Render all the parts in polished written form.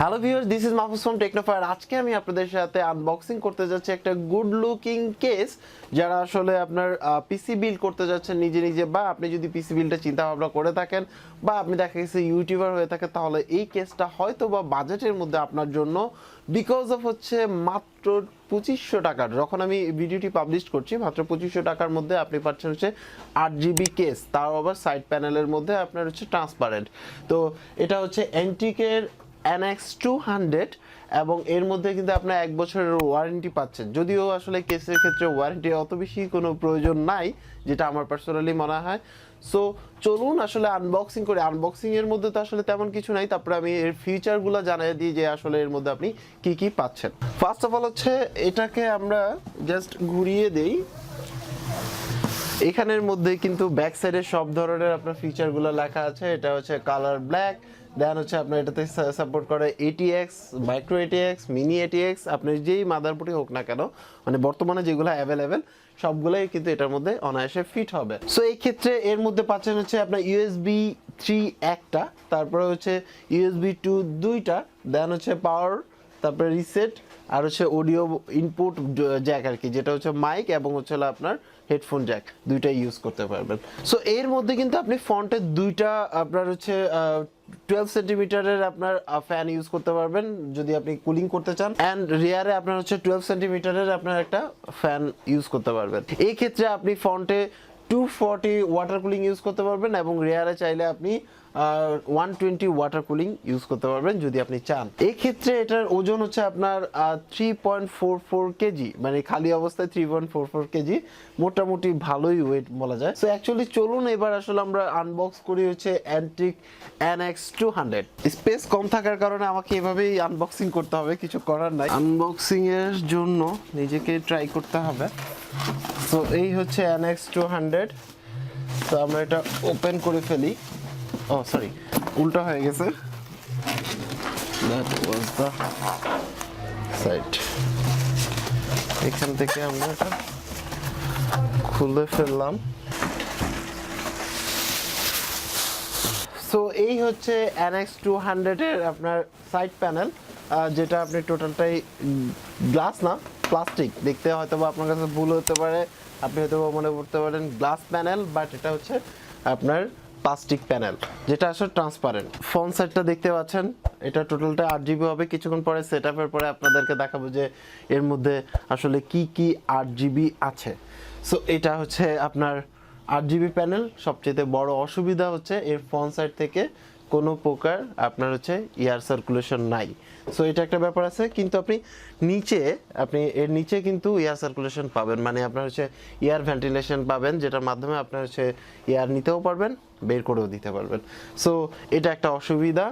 Hello viewers, this is Mahfuz from Technofire. আজকে আমি আপনাদের সাথে আনবক্সিং করতে যাচ্ছি একটা গুড লুকিং কেস। যারা আসলে আপনার পিসি বিল্ড করতে যাচ্ছেন নিজে নিজে, বা আপনি যদি পিসি বিল্ডের চিন্তা ভাবনা করে থাকেন, বা আপনি দেখা গেছে ইউটিউবার হয়ে থাকেন, তাহলে এই কেসটা হয়তো বা বাজেটের মধ্যে আপনার জন্য, বিকজ অফ হচ্ছে মাত্র 2500 টাকার, যখন আমি ভিডিওটি পাবলিশ করছি মাত্র 2500 টাকার মধ্যে আপনি পাচ্ছেন হচ্ছে 8GB কেস, তাও আবার সাইড প্যানেলের মধ্যে আপনার হচ্ছে ট্রান্সপারেন্ট। তো এটা হচ্ছে অ্যান্টিকের NX200 এবং এর মধ্যে কিন্তু আপনার 1 বছরের ওয়ারেন্টি পাচ্ছেন। যদিও আসলে কেসের ক্ষেত্রে ওয়ারেন্টি অত বেশি কোনো প্রয়োজন নাই, যেটা আমার পার্সোনালি মনে হয়। সো চলুন আসলে আনবক্সিং করে। আনবক্সিং এর মধ্যে তো আসলে তেমন কিছু নাই, তারপরে আমি এর ফিচারগুলো জানিয়ে দিই যে আসলে এর মধ্যে আপনি কি কি পাচ্ছেন। ফার্স্ট অফ অল হচ্ছে এটাকে আমরা জাস্ট ঘুরিয়ে দেই। এখানের মধ্যে কিন্তু ব্যাক সাইডে সব ধরনের আপনার ফিচারগুলো লেখা আছে। এটা হচ্ছে কালার ব্ল্যাক, দেন হচ্ছে আপনার এটাতে সাপোর্ট করে ATX, MicroATX, Mini-ITX, আপনি যেই মাদারবোর্ডই হোক না কেন, মানে বর্তমানে যেগুলো অ্যাভেলেবেল সবগুলোই কিন্তু এটার মধ্যে অনায়াসে ফিট হবে। সো এই ক্ষেত্রে এর মধ্যে পাচ্ছেন হচ্ছে আপনার USB 3 একটা, তারপরে হচ্ছে USB 2 দুইটা, দেন হচ্ছে পাওয়ার, তারপরে রিসেট, আর হচ্ছে অডিও ইনপুট জ্যাক আর কি, যেটা হচ্ছে মাইক এবং হচ্ছে আপনার হেডফোন জ্যাক, দুইটাই ইউজ করতে পারবেন। সো এর মধ্যে কিন্তু আপনি ফ্রন্টে দুইটা আপনার হচ্ছে 12 সেন্টিমিটারের আপনার ফ্যান ইউজ করতে পারবেন যদি আপনি কুলিং করতে চান, অ্যান্ড রিয়ারে আপনার হচ্ছে 12 সেন্টিমিটারের আপনার একটা ফ্যান ইউজ করতে পারবেন। এই ক্ষেত্রে আপনি ফ্রন্টে 240 ওয়াটার কুলিং ইউজ করতে পারবেন এবং রিয়ারে চাইলে আপনি 120 ওয়াটার কুলিং ইউজ করতে পারবেন যদি আপনি চান। এই ক্ষেত্রে এটার ওজন হচ্ছে আপনার 3.44 কেজি, মানে খালি অবস্থায় 3.44 কেজি, মোটামুটি ভালোই ওয়েট বলা যায়। সো অ্যাকচুয়ালি চলুন এবার আসলে আমরা আনবক্স করি হচ্ছে অ্যান্টিক NX200। স্পেস কম থাকার কারণে আমাকে এভাবেই আনবক্সিং করতে হবে, কিছু করার নাই। আনবক্সিং এর জন্য নিজেকে ট্রাই করতে হবে। তো এই হচ্ছে NX200। তো আমরা এটা ওপেন করে ফেলি। ও সরি, উল্টা হয়ে গেছে। That was the side. এখান থেকে আমরা এটা খুলে ফেললাম। সো এই হচ্ছে NX200 এর আপনার সাইড প্যানেল, যেটা আপনি টোটালটাই গ্লাস না প্লাস্টিক। দেখতে হয়তো বা আপনার কাছে ভুল হতে পারে, আপনি হয়তো মনে করতে পারেন গ্লাস প্যানেল, বাট এটা হচ্ছে আপনার প্লাস্টিক প্যানেল, যেটা আসলে ট্রান্সপারেন্ট। ফ্রন্ট সাইডটা দেখতে পাচ্ছেন, এটা টোটালটা 8GB হবে। কিছুক্ষণ পরে সেটআপের পরে আপনাদেরকে দেখাবো যে এর মধ্যে আসলে কি কি 8GB আছে। সো এটা হচ্ছে আপনার 8GB প্যানেল। সবচেয়ে বড় অসুবিধা হচ্ছে এর ফ্রন্ট সাইড থেকে কোনো প্রকার আপনার হচ্ছে এয়ার সার্কুলেশন নাই। সো এটা একটা ব্যাপার আছে, কিন্তু আপনি এর নিচে কিন্তু এয়ার সার্কুলেশন পাবেন, মানে আপনার হচ্ছে এয়ার ভেন্টিলেশন পাবেন, যেটার মাধ্যমে আপনার হচ্ছে এয়ার নিতেও পারবেন, বের করেও দিতে পারবেন। সো এটা একটা অসুবিধা।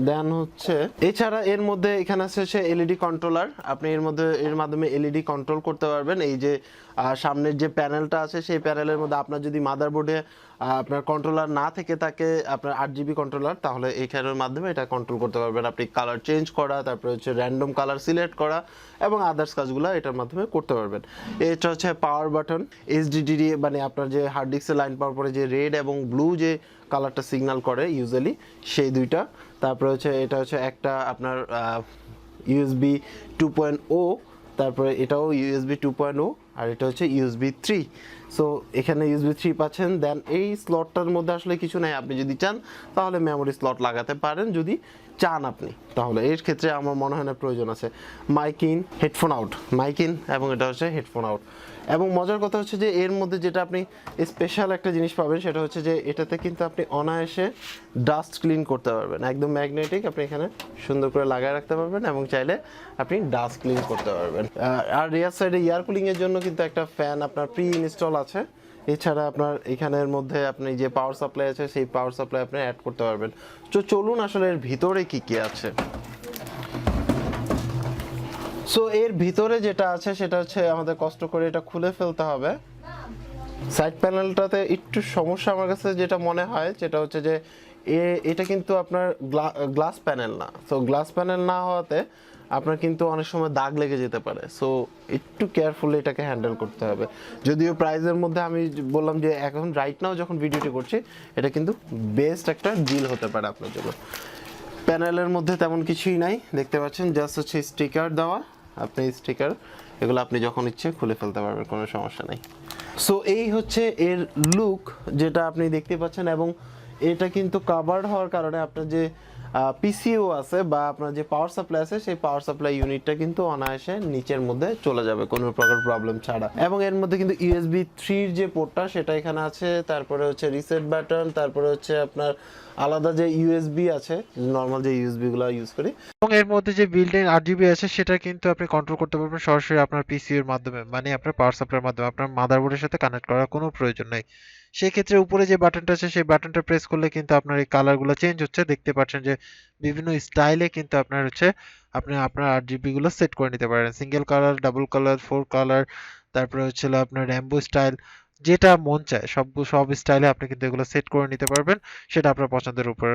দেন হচ্ছে এছাড়া এর মধ্যে এখানে আছে হচ্ছে LED কন্ট্রোলার। আপনি এর মাধ্যমে LED কন্ট্রোল করতে পারবেন। এই যে সামনের যে প্যানেলটা আছে, সেই প্যানেলের মধ্যে আপনার যদি মাদারবোর্ডে আপনার কন্ট্রোলার না থেকে থাকে, আপনার 8GB কন্ট্রোলার, তাহলে এইখানের মাধ্যমে এটা কন্ট্রোল করতে পারবেন। আপনি কালার চেঞ্জ করা, তারপরে হচ্ছে র্যান্ডম কালার সিলেক্ট করা এবং আদার্স কাজগুলো এটার মাধ্যমে করতে পারবেন। এটা হচ্ছে পাওয়ার বাটন, HDD, মানে আপনার যে হার্ড ডিস্কের লাইন পাওয়ার পরে যে রেড এবং ব্লু যে কালারটা সিগন্যাল করে ইউজুয়ালি, সেই দুইটা। তারপরে হচ্ছে এটা হচ্ছে একটা আপনার USB 2.0, তারপরে এটাও USB 2.0, আর এটা হচ্ছে USB 3। সো এখানে USB 3 পাচ্ছেন। দেন এই স্লটটার মধ্যে আসলে কিছু নাই, আপনি যদি চান তাহলে মেমোরি স্লট লাগাতে পারেন, যদি চান আপনি, তাহলে এর ক্ষেত্রে আমার মনে হয় না প্রয়োজন আছে। Mic in, headphone out, mic in এবং এটা হচ্ছে হেডফোন আউট। এবং মজার কথা হচ্ছে যে এর মধ্যে যেটা আপনি স্পেশাল একটা জিনিস পাবেন, সেটা হচ্ছে যে এটাতে কিন্তু আপনি অনায়াসে ডাস্ট ক্লিন করতে পারবেন। একদম ম্যাগনেটিক, আপনি এখানে সুন্দর করে লাগায় রাখতে পারবেন এবং চাইলে আপনি ডাস্ট ক্লিন করতে পারবেন। আর রিয়ার সাইডে এয়ার কুলিংয়ের জন্য কিন্তু একটা ফ্যান আপনার প্রি ইনস্টল আছে। এছাড়া আপনার এখানের মধ্যে আপনি যে পাওয়ার সাপ্লাই আছে, সেই পাওয়ার সাপ্লাই আপনি অ্যাড করতে পারবেন। তো চলুন আসলে এর ভিতরে কি কি আছে। সো এর ভিতরে যেটা আছে সেটা হচ্ছে আমাদের কষ্ট করে এটা খুলে ফেলতে হবে। সাইড প্যানেলটাতে একটু সমস্যা আমার কাছে যেটা মনে হয়, যেটা হচ্ছে যে এটা কিন্তু আপনার গ্লাস প্যানেল না। সো গ্লাস প্যানেল না হওয়াতে আপনার কিন্তু অনেক সময় দাগ লেগে যেতে পারে। সো একটু কেয়ারফুলি এটাকে হ্যান্ডেল করতে হবে। যদিও প্রাইসের মধ্যে আমি বললাম যে এখন রাইট নাও যখন ভিডিওটি করছি, এটা কিন্তু বেস্ট একটা ডিল হতে পারে আপনার জন্য। প্যানেলের মধ্যে তেমন কিছুই নাই, দেখতে পাচ্ছেন জাস্ট হচ্ছে স্টিকার দেওয়া। আপনি স্টিকার এগুলো আপনি যখন ইচ্ছে খুলে ফেলতে পারবেন, কোনো সমস্যা নেই। সো এই হচ্ছে এর লুক যেটা আপনি দেখতে পাচ্ছেন, এবং এটা কিন্তু কাভার্ড হওয়ার কারণে আপনার যে পিসিও আছে বা আপনার যে পাওয়ার সাপ্লাই আছে সেই পাওয়ার সাপ্লাই ইউনিটটা কিন্তু অনায়াসে নিচের মধ্যে চলে যাবে কোনো প্রকার প্রবলেম ছাড়া। এবং এর মধ্যে কিন্তু ইউএসবি 3 যে পোর্টটা সেটা এখানে আছে, তারপরে হচ্ছে রিসেট বাটন, তারপরে হচ্ছে আপনার আলাদা যে ইউএসবি আছে, নর্মাল যে ইউএসবি গুলো ইউজ করি। এবং এর মধ্যে যে বিল্ট ইন আরজিবি আছে সেটা কিন্তু আপনি কন্ট্রোল করতে পারবেন সরাসরি আপনার পিসি এর মাধ্যমে, মানে আপনার পাওয়ার সাপ্লাইয়ের মাধ্যমে, আপনার মাদারবোর্ডের সাথে কানেক্ট করার কোনো প্রয়োজন নাই। সেই ক্ষেত্রে উপরে যে বাটনটা আছে সেই বাটনটা প্রেস করলে কিন্তু আপনার এই কালারগুলো চেঞ্জ হচ্ছে, দেখতে পাচ্ছেন যে বিভিন্ন স্টাইলে কিন্তু আপনার হচ্ছে আপনি আপনার আরজিবি গুলো সেট করে নিতে পারেন, single colour, double colour, four colour, তারপরে হচ্ছে হলো আপনার র্যাম্বো স্টাইল, যেটা মন চায় সব স্টাইলে আপনি কিন্তু এগুলো সেট করে নিতে পারবেন। সেটা আপনার পছন্দের উপর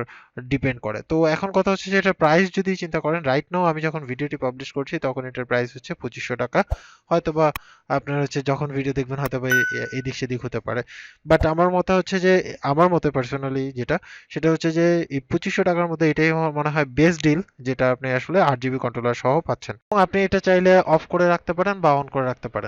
ডিপেন্ড করে। তো এখন কথা হচ্ছে যে এটার প্রাইস যদি চিন্তা করেন, রাইট নাও আমি যখন ভিডিওটি পাবলিশ করছি তখন এটার প্রাইস হচ্ছে 2500 টাকা। হয়তোবা আপনার হচ্ছে যখন ভিডিও দেখবেন হয়তোবা এদিক সেদিক হতে পারে, বাট আমার মতে হচ্ছে যে, আমার মতে পার্সোনালি যেটা, সেটা হচ্ছে যে এই 2500 টাকার মধ্যে এটাই আমার মনে হয় বেস্ট ডিল, যেটা আপনি আসলে 8 জিবি কন্ট্রোলার সহ পাচ্ছেন। এবং আপনি এটা চাইলে অফ করে রাখতে পারেন বা অন করে রাখতে পারেন।